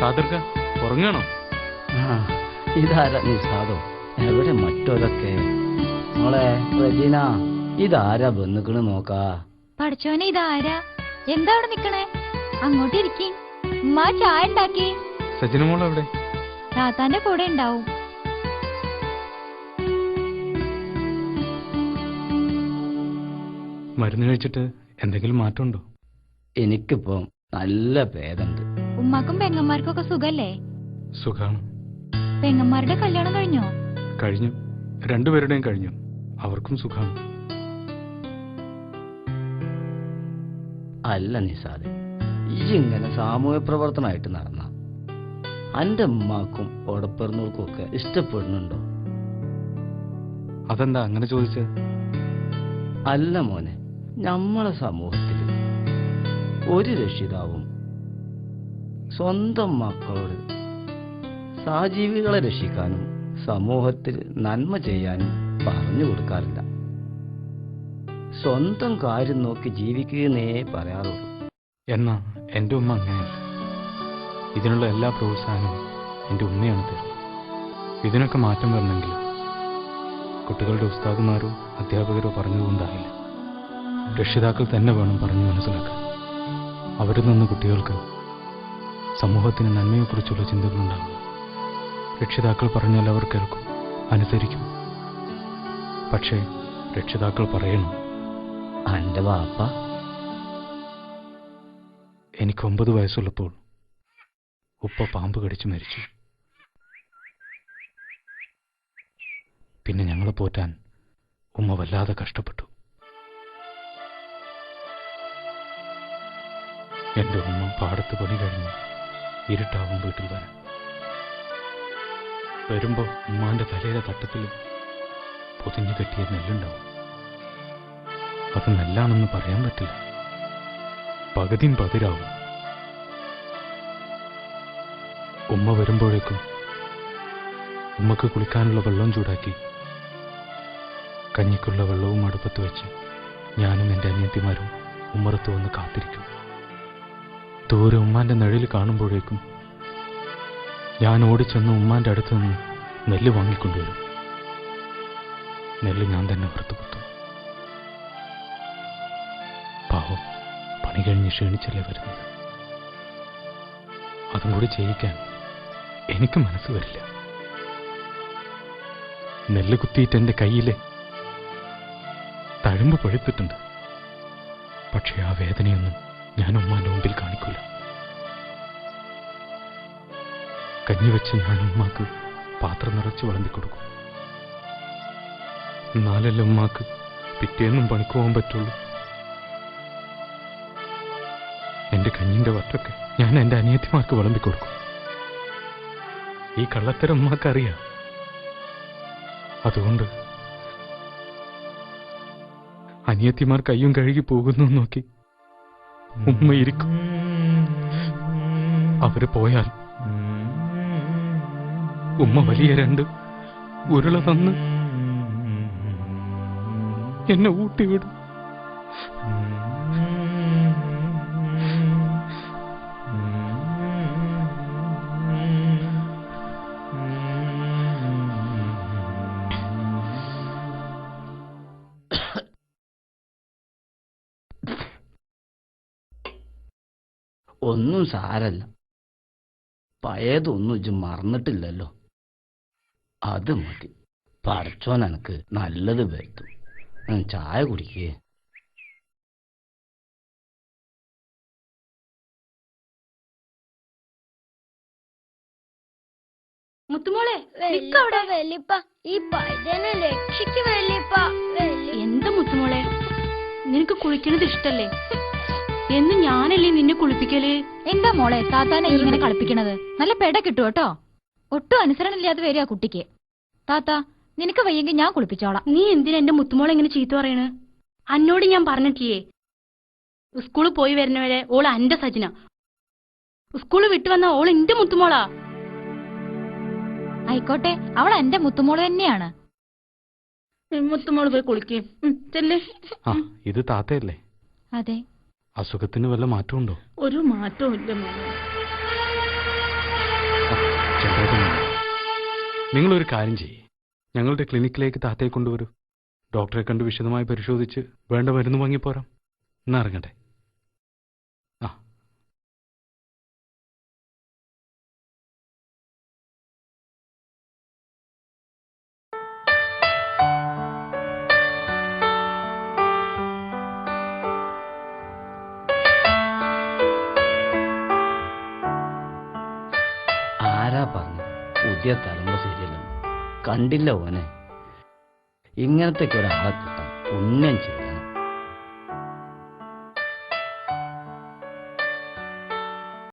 കാതർക്ക ഉറങ്ങണോ? ഇതാരാ നിസാദോ? എവിടെ മറ്റോരൊക്കെ? മോളെ റജീന, ഇതാരാ ബന്ധുക്കള് നോക്കാ? പഠിച്ചോനെ, ഇതാരാ? എന്താ അവിടെ നിക്കണേ? അങ്ങോട്ട് ഇരിക്കി. ഉമ്മ ചായ ഉണ്ടാക്കി. സജിന മോൾ എവിടെ? താത്താന്റെ കൂടെ ഉണ്ടാവും. മരുന്ന് കഴിച്ചിട്ട് എന്തെങ്കിലും മാറ്റമുണ്ടോ? എനിക്കിപ്പോ നല്ല ഭേദമുണ്ട്. ഉമ്മാക്കും പെങ്ങന്മാർക്കും ഒക്കെ സുഖല്ലേ? സുഖാണ്. പെങ്ങന്മാരുടെ കല്യാണം കഴിഞ്ഞോ? കഴിഞ്ഞു. രണ്ടുപേരുടെയും കഴിഞ്ഞു. അവർക്കും സുഖാണ്. അല്ല നിസാദെ, ഈ ഇങ്ങനെ സാമൂഹ്യ പ്രവർത്തനമായിട്ട് നടന്ന അന്റെ ഉമ്മാക്കും ഓടപ്പിറന്നവർക്കും ഒക്കെ ഇഷ്ടപ്പെടുന്നുണ്ടോ? അതെന്താ അങ്ങനെ ചോദിച്ചത്? അല്ല മോനെ, നമ്മളെ സമൂഹത്തിൽ ഒരു രക്ഷിതാവും സ്വന്തം മക്കളോട് സഹജീവികളെ രക്ഷിക്കാനും സമൂഹത്തിൽ നന്മ ചെയ്യാനും പറഞ്ഞു കൊടുക്കാറില്ല. സ്വന്തം കാര്യം നോക്കി ജീവിക്കുന്നേ പറയാറുള്ളൂ. എന്നാ എൻ്റെ ഉമ്മ അങ്ങനെയല്ല. ഇതിനുള്ള എല്ലാ പ്രോത്സാഹനവും എൻ്റെ ഉമ്മയാണ് തരുന്നത്. ഇതിനൊക്കെ മാറ്റം വരണമെങ്കിൽ കുട്ടികളുടെ ഉസ്താദുമാരോ അധ്യാപകരോ പറഞ്ഞതുകൊണ്ടായില്ല. രക്ഷിതാക്കൾ തന്നെ വേണം പറഞ്ഞു മനസ്സിലാക്കാൻ. അവരിൽ നിന്ന് കുട്ടികൾക്ക് സമൂഹത്തിന് നന്മയെക്കുറിച്ചുള്ള ചിന്തകളുണ്ടാകും. രക്ഷിതാക്കൾ പറഞ്ഞാൽ അവർ കേൾക്കും, അനുസരിക്കും. പക്ഷേ രക്ഷിതാക്കൾ പറയണം. എൻ്റെ വാപ്പ എനിക്ക് 9 വയസ്സുള്ളപ്പോൾ ഉപ്പ പാമ്പ് കടിച്ചു മരിച്ചു. പിന്നെ ഞങ്ങളെ പോറ്റാൻ ഉമ്മ വല്ലാതെ കഷ്ടപ്പെട്ടു. എൻ്റെ ഉമ്മ പാടത്ത് പണി കഴിഞ്ഞ് ഇരുട്ടാവും വീട്ടിൽ വരാൻ. വരുമ്പോൾ ഉമ്മാന്റെ തലയിലെ തട്ടത്തിൽ പൊതിഞ്ഞു കെട്ടിയ നെല്ലുണ്ടാവും. അത് നെല്ലാണെന്ന് പറയാൻ പറ്റില്ല. പകുതിയും പതിരാവും. ഉമ്മ വരുമ്പോഴേക്കും ഉമ്മക്ക് കുളിക്കാനുള്ള വെള്ളം ചൂടാക്കി കഞ്ഞിക്കുള്ള വെള്ളവും അടുപ്പത്ത് വെച്ച് ഞാനും എൻ്റെ അനിയത്തിമാരും ഉമ്മറത്ത് വന്ന് കാത്തിരിക്കും. ദൂരെ ഉമ്മാന്റെ നിഴൽ കാണുമ്പോഴേക്കും ഞാൻ ഓടിച്ചെന്ന് ഉമ്മാന്റെ അടുത്ത് നിന്ന് നെല്ല് വാങ്ങിക്കൊണ്ടുവരും. നെല്ല് ഞാൻ തന്നെ വറുത്ത് കുത്തും. പാവം പണി കഴിഞ്ഞ് ക്ഷീണിച്ചല്ലേ വരുന്നത്. അതും കൂടി ചെയ്യിക്കാൻ എനിക്ക് മനസ്സ് വരില്ല. നെല്ല് കുത്തിയിട്ട് എൻ്റെ കയ്യിലെ തഴമ്പ് പഴുത്തിട്ടുണ്ട്. പക്ഷേ ആ വേദനയൊന്നും ഞാൻ ഉമ്മാന്റെ മുമ്പിൽ കാണിക്കൂല. കഞ്ഞി വെച്ച് ഞാൻ ഉമ്മാക്ക് പാത്രം നിറച്ച് വിളമ്പിക്കൊടുക്കും. എന്നാലല്ലേ ഉമ്മാക്ക് പിറ്റേന്നും പണിക്ക് പോകാൻ പറ്റുള്ളൂ. എന്റെ കഞ്ഞിന്റെ വട്ടൊക്കെ ഞാൻ എൻ്റെ അനിയത്തിമാർക്ക് വിളമ്പിക്കൊടുക്കും. ഈ കള്ളത്തരം ഉമ്മാക്കറിയാം. അതുകൊണ്ട് അനിയത്തിമാർ കയ്യും കഴുകി പോകുന്നു നോക്കി ഉമ്മ ഇരിക്കും. അവര് പോയാൽ ഉമ്മ വലിയ 2 ഉരുള തന്ന് എന്നെ ഊട്ടിവിടും. ഒന്നും സാരല്ല, പഴയതൊന്നും ഇജ്ജ് മറന്നിട്ടില്ലല്ലോ. അത് മതി. പടച്ചോൻ എനക്ക് നല്ലത് വരുത്തും. ചായ കുടിക്കേ. മുത്തുമോളെ, എന്താ മുത്തുമോളെ, നിനക്ക് കുളിക്കണത് ഇഷ്ടല്ലേ? എന്ന് ഞാനല്ലേ നിന്നെ കുളിപ്പിക്കല്? എന്താ മോളെ താത്താനെ ഇങ്ങനെ കളിപ്പിക്കണത്? നല്ല പെട കിട്ടും കേട്ടോ. ഒട്ടും അനുസരണമില്ലാതെ വരിക കുട്ടിക്ക്. താത്ത, നിനക്ക് വയ്യെങ്കിൽ ഞാൻ കുളിപ്പിച്ചോളാം. നീ എന്തിനാ എന്റെ മുത്തുമോളെ ഇങ്ങനെ ചീത്ത പറയണ്? അന്നോട് ഞാൻ പറഞ്ഞിട്ടില്ലേ, സ്കൂളിൽ പോയി വരുന്നവരെ ഓള് എന്റെ സജിന, സ്കൂള് വിട്ടു വന്ന ഓൾ എന്റെ മുത്തുമോളാ. ആയിക്കോട്ടെ, അവൾ എന്റെ മുത്തുമോള് തന്നെയാണ്. മുത്തുമോള് പോയി കുളിക്കേ. ഇത് താത്തയല്ലേ? അതെ. അസുഖത്തിന് വല്ല മാറ്റമുണ്ടോ? ഒരു മാറ്റവും ഇല്ല മോളെ. നിങ്ങളൊരു കാര്യം ചെയ്യേ, ഞങ്ങളുടെ ക്ലിനിക്കിലേക്ക് താത്തയെ കൊണ്ടുവരൂ. ഡോക്ടറെ കണ്ട് വിശദമായി പരിശോധിച്ച് വേണ്ട മരുന്ന് വാങ്ങിപ്പോരാം. എന്നാ ഇറങ്ങട്ടെ. ആ. ആരാ പറഞ്ഞു പുതിയ തലമുറ ശരിയല്ലെന്ന്? കണ്ടില്ല ഓനെ. ഇങ്ങനത്തെ ഒരാളെ കിട്ടാൻ പുണ്യം ചെയ്തു.